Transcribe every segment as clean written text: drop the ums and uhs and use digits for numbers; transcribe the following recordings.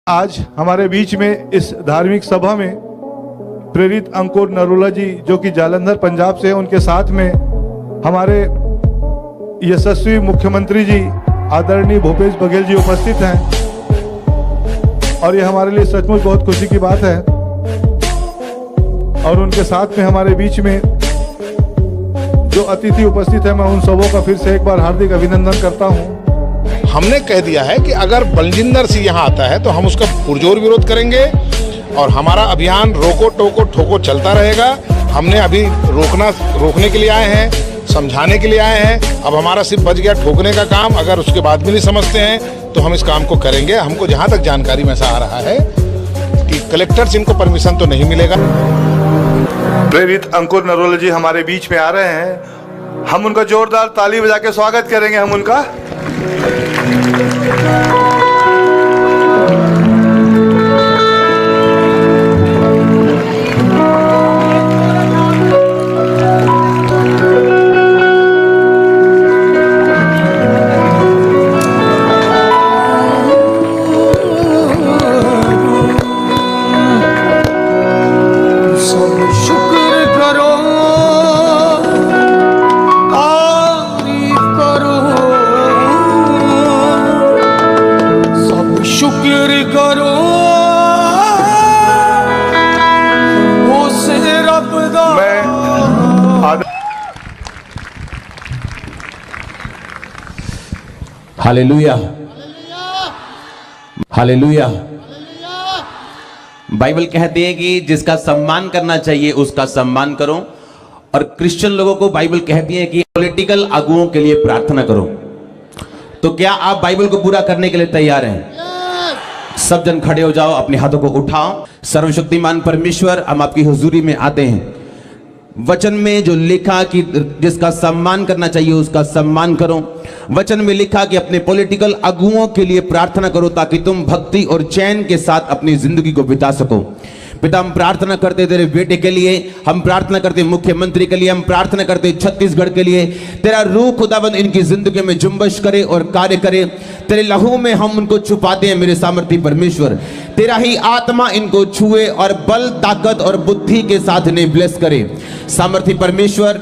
आज हमारे बीच में इस धार्मिक सभा में प्रेरित अंकुर नरोला जी जो कि जालंधर पंजाब से हैं, उनके साथ में हमारे यशस्वी मुख्यमंत्री जी आदरणीय भूपेश बघेल जी उपस्थित हैं और ये हमारे लिए सचमुच बहुत खुशी की बात है। और उनके साथ में हमारे बीच में जो अतिथि उपस्थित है, मैं उन सबों का फिर से एक बार हार्दिक अभिनंदन करता हूं। हमने कह दिया है कि अगर बलजिंदर सिंह यहाँ आता है तो हम उसका पुरजोर विरोध करेंगे और हमारा अभियान रोको टोको ठोको चलता रहेगा। हमने अभी रोकने के लिए आए हैं, समझाने के लिए आए हैं। अब हमारा सिर्फ बच गया ठोकने का काम। अगर उसके बाद भी नहीं समझते हैं तो हम इस काम को करेंगे। हमको जहाँ तक जानकारी में ऐसा आ रहा है कि कलेक्टर से इनको परमिशन तो नहीं मिलेगा। प्रेरित अंकुर नरोला जी हमारे बीच में आ रहे हैं, हम उनका जोरदार ताली बजा के स्वागत करेंगे। हम उनका हालेलुया, हालेलुया। बाइबल कहती है कि जिसका सम्मान करना चाहिए उसका सम्मान करो, और क्रिश्चियन लोगों को बाइबल कहती है कि पॉलिटिकल अगुओं के लिए प्रार्थना करो। तो क्या आप बाइबल को पूरा करने के लिए तैयार हैं? सब जन खड़े हो जाओ, अपने हाथों को उठाओ। सर्वशक्तिमान परमेश्वर, हम आपकी हुजूरी में आते हैं। वचन में जो लिखा कि जिसका सम्मान करना चाहिए उसका सम्मान करो, वचन में लिखा कि अपने पॉलिटिकल अगुओं के लिए प्रार्थना करो ताकि तुम भक्ति और चैन के साथ अपनी जिंदगी को बिता सको। पिता, हम प्रार्थना करते तेरे बेटे के लिए, हम प्रार्थना करते मुख्यमंत्री के लिए, हम प्रार्थना करते छत्तीसगढ़ के लिए। तेरा रूह खुदाबंद इनकी जिंदगी में जुम्बश करे और कार्य करे। तेरे लहू में हम उनको छुपाते हैं मेरे सामर्थी परमेश्वर। तेरा ही आत्मा इनको छुए और बल, ताकत और बुद्धि के साथ इन्हें ब्लेस करे। सामर्थी परमेश्वर,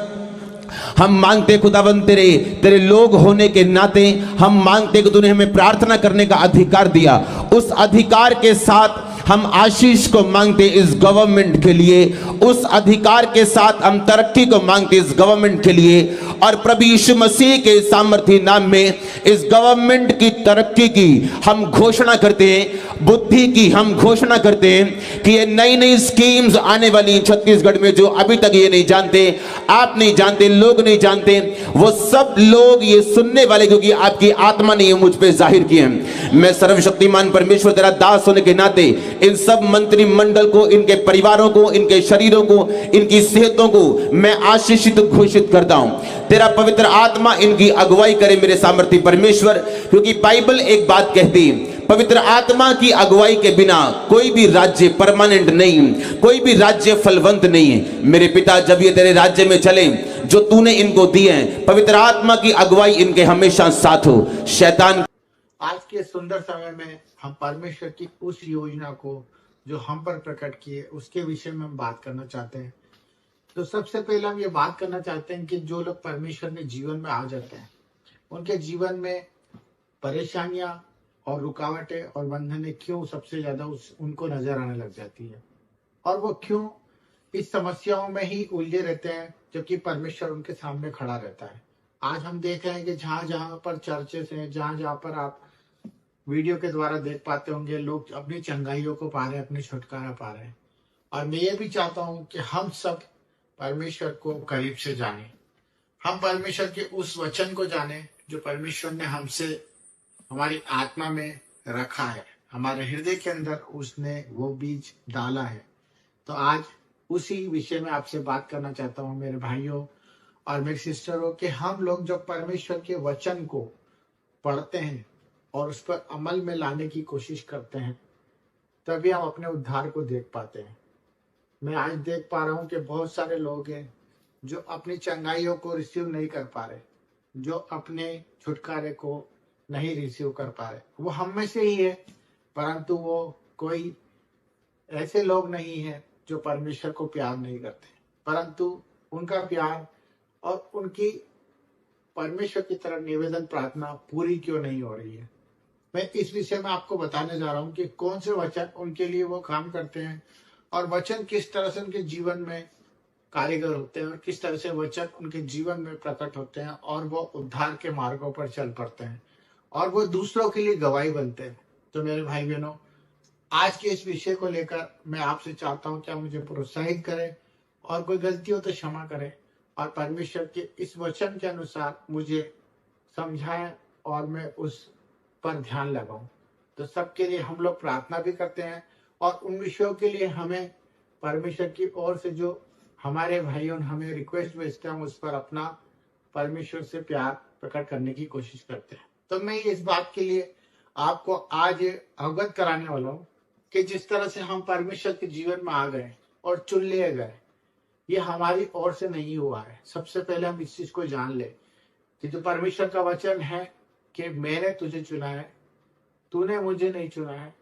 हम मांगते खुदावंद तेरे लोग होने के नाते हम मांगते कि तूने हमें प्रार्थना करने का अधिकार दिया। उस अधिकार के साथ हम आशीष को मांगते इस गवर्नमेंट के लिए, उस अधिकार के साथ हम तरक्की को मांगते इस गवर्नमेंट के लिए। और प्रभु यीशु मसीह के सामर्थी नाम में इस गवर्नमेंट की तरक्की की हम घोषणा करते हैं, बुद्धि की हम घोषणा करते हैं कि ये नई नई स्कीम्स आने वाली छत्तीसगढ़ में जो अभी तक ये नहीं जानते, आप नहीं जानते, लोग नहीं जानते, वो सब लोग ये सुनने वाले, क्योंकि आपकी आत्मा ने ये मुझ पे जाहिर किए हैं। मैं सर्वशक्तिमान परमेश्वर तेरा दास होने के नाते इन सब मंत्रिमंडल को, इनके परिवारों को, इनके शरीरों को, इनकी सेहतों को मैं आशीषित घोषित करता हूं। तेरा पवित्र आत्मा इनकी अगुवाई करे मेरे सामर्थी परमेश्वर, क्योंकि बाइबल एक बात कहती है, पवित्र आत्मा की अगुवाई के बिना कोई भी राज्य परमानेंट नहीं, कोई भी राज्य फलवंत नहीं है। मेरे पिता, जब ये तेरे राज्य में चले जो तूने इनको दिए हैं, पवित्र आत्मा की अगुवाई इनके हमेशा साथ हो। शैतान आज के सुंदर समय में हम परमेश्वर की उस योजना को जो हम पर प्रकट किए उसके विषय में हम बात करना चाहते हैं। तो सबसे पहले हम ये बात करना चाहते हैं कि जो लोग परमेश्वर के जीवन में आ जाते हैं, उनके जीवन में परेशानियां और रुकावटें और बंधनें क्यों सबसे ज्यादा उनको नजर आने लग जाती है, और वो क्यों इस समस्याओं में ही उलझे रहते हैं जबकि परमेश्वर उनके सामने खड़ा रहता है। आज हम देख रहे हैं कि जहां जहां पर चर्चेस हैं, जहां जहां पर आप वीडियो के द्वारा देख पाते होंगे, लोग अपनी चंगाइयों को पा रहे हैं, अपनी छुटकारा पा रहे हैं। और मैं ये भी चाहता हूं कि हम सब परमेश्वर को करीब से जाने, हम परमेश्वर के उस वचन को जाने जो परमेश्वर ने हमसे हमारी आत्मा में रखा है, हमारे हृदय के अंदर उसने वो बीज डाला है। तो आज उसी विषय में आपसे बात करना चाहता हूँ मेरे भाइयों और मेरे सिस्टरों, कि हम लोग जब परमेश्वर के वचन को पढ़ते हैं और उस पर अमल में लाने की कोशिश करते हैं, तभी हम अपने उद्धार को देख पाते हैं। मैं आज देख पा रहा हूँ कि बहुत सारे लोग हैं जो अपनी चंगाइयों को रिसीव नहीं कर पा रहे, जो अपने छुटकारे को नहीं रिसीव कर पा रहे। वो हम में से ही है परंतु वो कोई ऐसे लोग नहीं हैं जो परमेश्वर को प्यार नहीं करते, परंतु उनका प्यार और उनकी परमेश्वर की तरफ निवेदन प्रार्थना पूरी क्यों नहीं हो रही है। मैं इस विषय में आपको बताने जा रहा हूं कि कौन से वचन उनके लिए वो काम करते हैं और वचन किस तरह से उनके जीवन में कारीगर होते हैं और किस तरह से वचन उनके जीवन में प्रकट होते हैं और वो उद्धार के मार्गों पर चल पड़ते हैं और वो दूसरों के लिए गवाही बनते हैं। तो मेरे भाई बहनों, आज के इस विषय को लेकर मैं आपसे चाहता हूं कि आप मुझे प्रोत्साहित करें और कोई गलती हो तो क्षमा करें और परमेश्वर के इस वचन के अनुसार मुझे समझाएं और मैं उस पर ध्यान लगाऊं। तो सबके लिए हम लोग प्रार्थना भी करते हैं और उन विषयों के लिए हमें परमेश्वर की ओर से जो हमारे भाइयों ने हमें रिक्वेस्ट भेजते हैं उस पर अपना परमेश्वर से प्यार प्रकट करने की कोशिश करते हैं। तो मैं इस बात के लिए आपको आज अवगत कराने वाला हूँ कि जिस तरह से हम परमेश्वर के जीवन में आ गए और चुन लिए गए, ये हमारी ओर से नहीं हुआ है। सबसे पहले हम इस चीज को जान ले कि जो परमेश्वर का वचन है कि मैंने तुझे चुना है, तूने मुझे नहीं चुना है।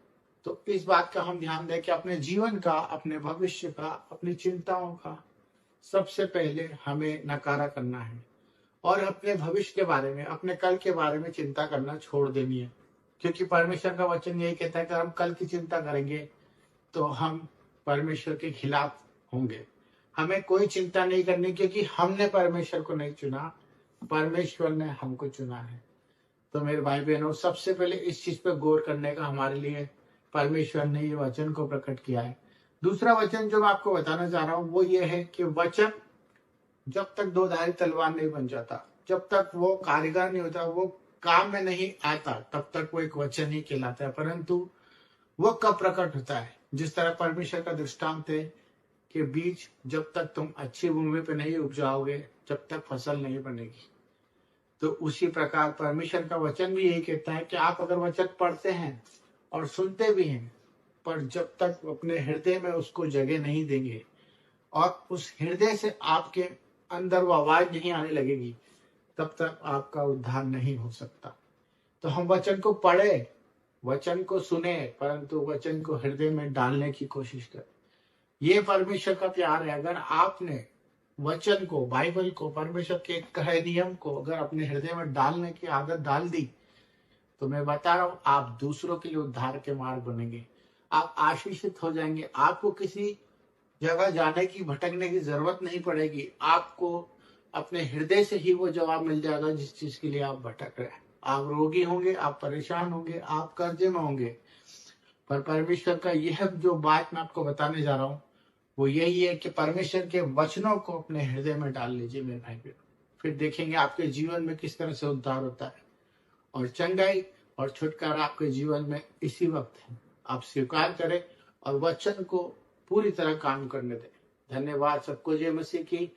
तो इस बात का हम ध्यान दें कि अपने जीवन का, अपने भविष्य का, अपनी चिंताओं का सबसे पहले हमें नकारा करना है और अपने भविष्य के बारे में, अपने कल के बारे में चिंता करना छोड़ देनी है। क्योंकि परमेश्वर का वचन यही कहता है कि हम कल की चिंता करेंगे तो हम परमेश्वर के खिलाफ होंगे। हमें कोई चिंता नहीं करनी क्योंकि हमने परमेश्वर को नहीं चुना, परमेश्वर ने हमको चुना है। तो मेरे भाई बहनों, सबसे पहले इस चीज पे गौर करने का हमारे लिए परमेश्वर ने ये वचन को प्रकट किया है। दूसरा वचन जो मैं आपको बताना चाह रहा हूं वो ये है कि वचन जब तक दो धारी तलवार नहीं बन जाता, जब तक वो कारीगर नहीं होता, वो काम में नहीं आता, तब तक वो एक वचन ही कहलाता है। परंतु वो कब प्रकट होता है? जिस तरह परमेश्वर का दृष्टांत है कि बीज जब तक तुम अच्छी भूमि पे नहीं उपजाओगे जब तक फसल नहीं बनेगी। तो उसी प्रकार परमेश्वर का वचन भी यही कहता है कि आप अगर वचन पढ़ते हैं और सुनते भी हैं, पर जब तक अपने हृदय में उसको जगह नहीं देंगे और उस हृदय से आपके अंदर वो आवाज नहीं आने लगेगी, तब तक आपका उद्धार नहीं हो सकता। तो हम वचन को पढ़े, वचन को सुने, परंतु वचन को हृदय में डालने की कोशिश करें। ये परमेश्वर का प्यार है। अगर आपने वचन को, बाइबल को, परमेश्वर के कहे नियम को अगर अपने हृदय में डालने की आदत डाल दी, तो मैं बता रहा हूं आप दूसरों के लिए उद्धार के मार्ग बनेंगे, आप आशीषित हो जाएंगे। आपको किसी जगह जाने की, भटकने की जरूरत नहीं पड़ेगी। आपको अपने हृदय से ही वो जवाब मिल जाएगा जिस चीज के लिए आप भटक रहे हैं। आप रोगी होंगे, आप परेशान होंगे, आप कर्जे में होंगे, पर परमेश्वर का यह जो बात मैं आपको बताने जा रहा हूं वो यही है कि परमेश्वर के वचनों को अपने हृदय में डाल लीजिए मेरे भाई बहन। फिर देखेंगे आपके जीवन में किस तरह से उद्धार होता है और चंगाई और छुटकारा आपके जीवन में इसी वक्त है। आप स्वीकार करें और वचन को पूरी तरह काम करने दें। धन्यवाद सबको। जय मसीह की।